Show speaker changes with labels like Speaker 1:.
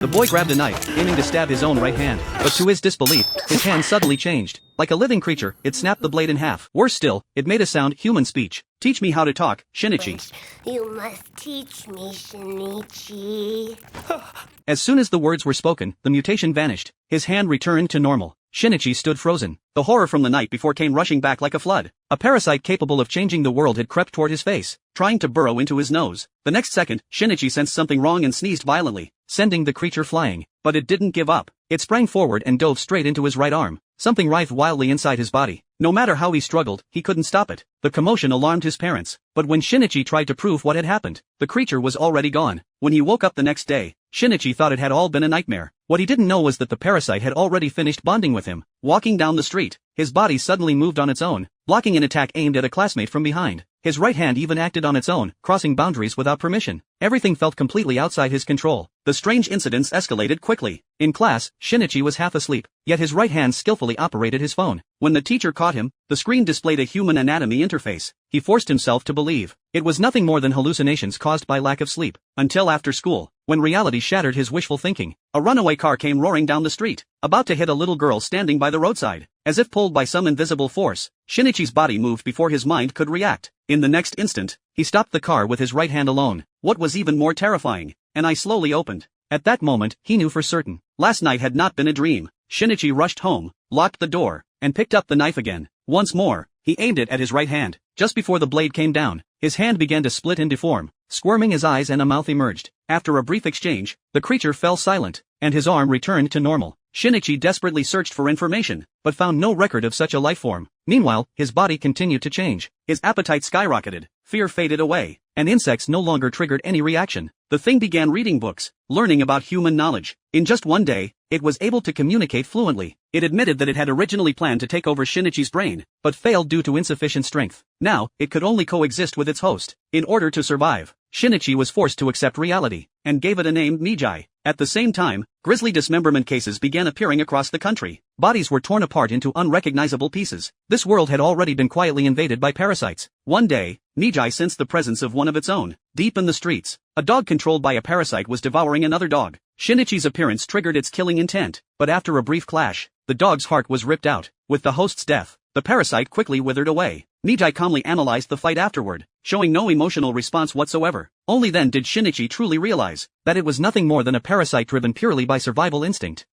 Speaker 1: The boy grabbed a knife, aiming to stab his own right hand, but to his disbelief, his hand suddenly changed. Like a living creature, it snapped the blade in half. Worse still, it made a sound, human speech. "Teach me how to talk, Shinichi."
Speaker 2: You must teach me, Shinichi.
Speaker 1: As soon as the words were spoken, the mutation vanished. His hand returned to normal. Shinichi stood frozen. The horror from the night before came rushing back like a flood. A parasite capable of changing the world had crept toward his face, trying to burrow into his nose. The next second, Shinichi sensed something wrong and sneezed violently, sending the creature flying. But it didn't give up. It sprang forward and dove straight into his right arm. Something writhed wildly inside his body. No matter how he struggled, he couldn't stop it. The commotion alarmed his parents. But when Shinichi tried to prove what had happened, the creature was already gone. When he woke up the next day, Shinichi thought it had all been a nightmare. What he didn't know was that the parasite had already finished bonding with him. Walking down the street, his body suddenly moved on its own, blocking an attack aimed at a classmate from behind. His right hand even acted on its own, crossing boundaries without permission. Everything felt completely outside his control. The strange incidents escalated quickly. In class, Shinichi was half asleep, yet his right hand skillfully operated his phone. When the teacher caught him, the screen displayed a human anatomy interface. He forced himself to believe it was nothing more than hallucinations caused by lack of sleep. Until after school, when reality shattered his wishful thinking, a runaway car came roaring down the street, about to hit a little girl standing by the roadside. As if pulled by some invisible force, Shinichi's body moved before his mind could react. In the next instant, he stopped the car with his right hand alone. What was even more terrifying, an eye slowly opened. At that moment, he knew for certain, last night had not been a dream. Shinichi rushed home, locked the door, and picked up the knife again. Once more, he aimed it at his right hand. Just before the blade came down, his hand began to split and deform. Squirming, his eyes and a mouth emerged. After a brief exchange, the creature fell silent, and his arm returned to normal. Shinichi desperately searched for information, but found no record of such a life form. Meanwhile, his body continued to change. His appetite skyrocketed, fear faded away, and insects no longer triggered any reaction. The thing began reading books, learning about human knowledge. In just one day, it was able to communicate fluently. It admitted that it had originally planned to take over Shinichi's brain, but failed due to insufficient strength. Now, it could only coexist with its host. In order to survive, Shinichi was forced to accept reality, and gave it a name, Mijai. At the same time, grisly dismemberment cases began appearing across the country. Bodies were torn apart into unrecognizable pieces. This world had already been quietly invaded by parasites. One day, Mijai sensed the presence of one of its own. Deep in the streets, a dog controlled by a parasite was devouring another dog. Shinichi's appearance triggered its killing intent, but after a brief clash, the dog's heart was ripped out. With the host's death, the parasite quickly withered away. Mijai calmly analyzed the fight afterward, showing no emotional response whatsoever. Only then did Shinichi truly realize that it was nothing more than a parasite driven purely by survival instinct.